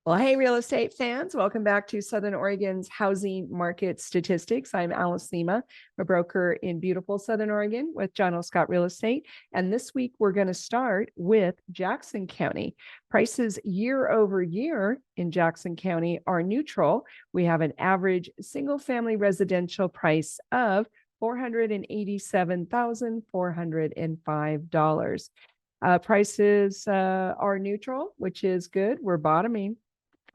Well, hey, real estate fans, welcome back to Southern Oregon's housing market statistics. I'm Alice Lema, a broker in beautiful Southern Oregon with John L. Scott Real Estate. And this week, we're going to start with Jackson County. Prices year over year in Jackson County are neutral. We have an average single-family residential price of $487,405. Prices are neutral, which is good. We're bottoming.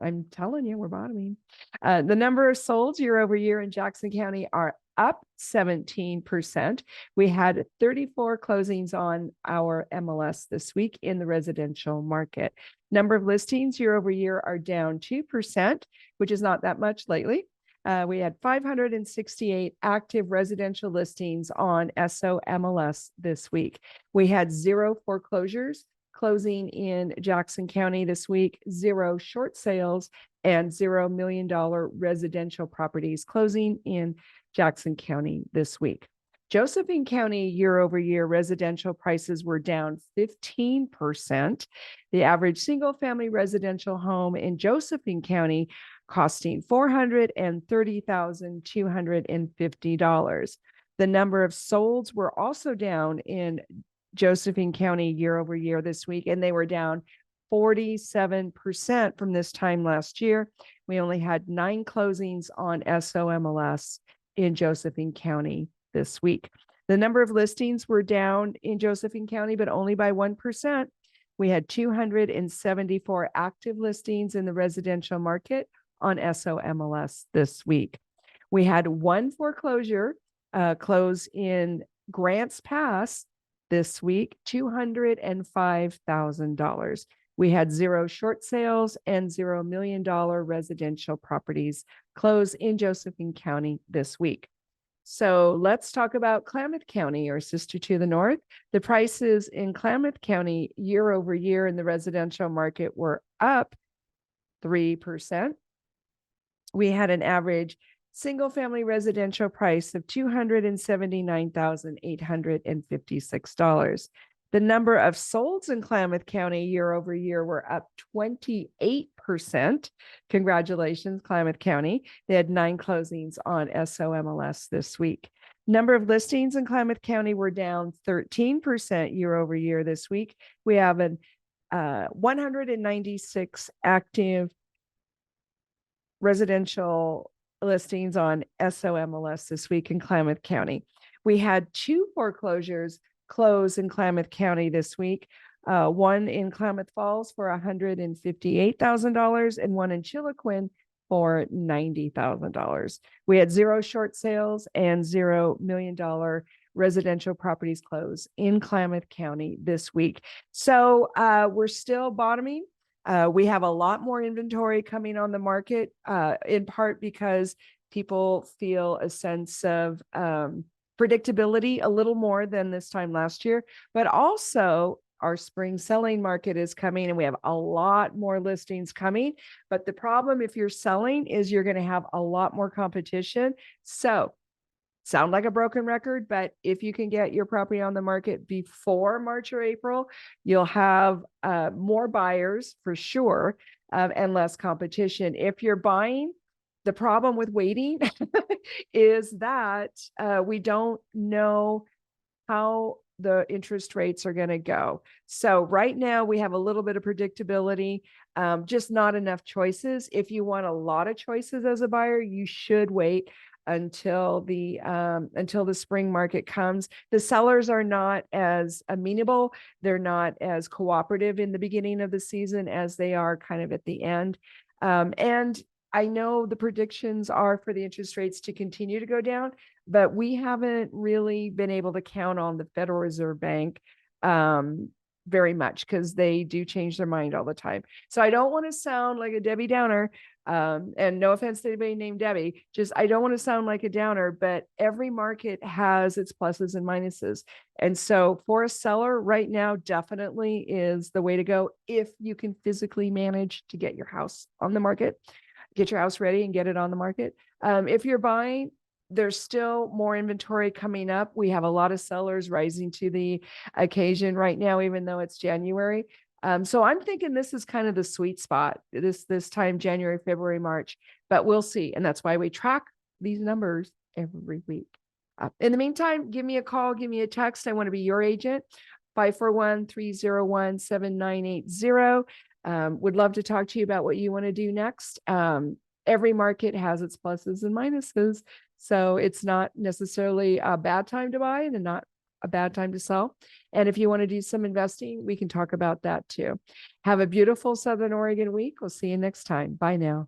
I'm telling you, we're bottoming. The number of solds year over year in Jackson County are up 17%. We had 34 closings on our MLS this week in the residential market. Number of listings year over year are down 2%, which is not that much lately. We had 568 active residential listings on SOMLS this week. We had 0 foreclosures closing in Jackson County this week, 0 short sales, and $0 million residential properties closing in Jackson County this week. Josephine County year over year residential prices were down 15%. The average single family residential home in Josephine County costing $430,250. The number of solds were also down in Josephine County year over year this week, and they were down 47% from this time last year. We only had 9 closings on SOMLS in Josephine County this week. The number of listings were down in Josephine County, but only by 1%. We had 274 active listings in the residential market on SOMLS this week. We had 1 foreclosure close in Grants Pass this week, $205,000. We had 0 short sales and $0 million residential properties close in Josephine County this week. So let's talk about Clamouth County, our sister to the north. The prices in Clamouth County year over year in the residential market were up 3%. We had an average single-family residential price of $279,856. The number of solds in Clamouth County year over year were up 28%. Congratulations, Clamouth County. They had 9 closings on SOMLS this week. Number of listings in Clamouth County were down 13% year over year this week. We have 196 active residential listings on SOMLS this week in Clamouth County. We had 2 foreclosures close in Clamouth County this week. One in Klamath Falls for $158,000 and one in Chiloquin for $90,000. We had 0 short sales and $0 million residential properties close in Klamath County this week. So we're still bottoming. We have a lot more inventory coming on the market, in part because people feel a sense of predictability a little more than this time last year, but also our spring selling market is coming and we have a lot more listings coming. But the problem if you're selling is you're going to have a lot more competition. So sound like a broken record, but if you can get your property on the market before March or April, you'll have more buyers for sure, and less competition. If you're buying, the problem with waiting is that we don't know how the interest rates are going to go. So right now we have a little bit of predictability, just not enough choices. If you want a lot of choices as a buyer, you should wait until the spring market comes. The sellers are not as amenable. They're not as cooperative in the beginning of the season as they are kind of at the end. And I know the predictions are for the interest rates to continue to go down, but we haven't really been able to count on the Federal Reserve Bank very much because they do change their mind all the time. So I don't want to sound like a Debbie Downer, and no offense to anybody named Debbie, just I don't want to sound like a downer, but every market has its pluses and minuses. And so for a seller right now, definitely is the way to go if you can physically manage to get your house on the market. Get your house ready and get it on the market. If you're buying, there's still more inventory coming up. We have a lot of sellers rising to the occasion right now, even though it's January. So I'm thinking this is kind of the sweet spot this time, January, February, March, but we'll see. And that's why we track these numbers every week. In the meantime, give me a call, give me a text. I want to be your agent. 541-301-7980. Would love to talk to you about what you want to do next. Every market has its pluses and minuses. So it's not necessarily a bad time to buy and not a bad time to sell. And if you want to do some investing, we can talk about that too. Have a beautiful Southern Oregon week. We'll see you next time. Bye now.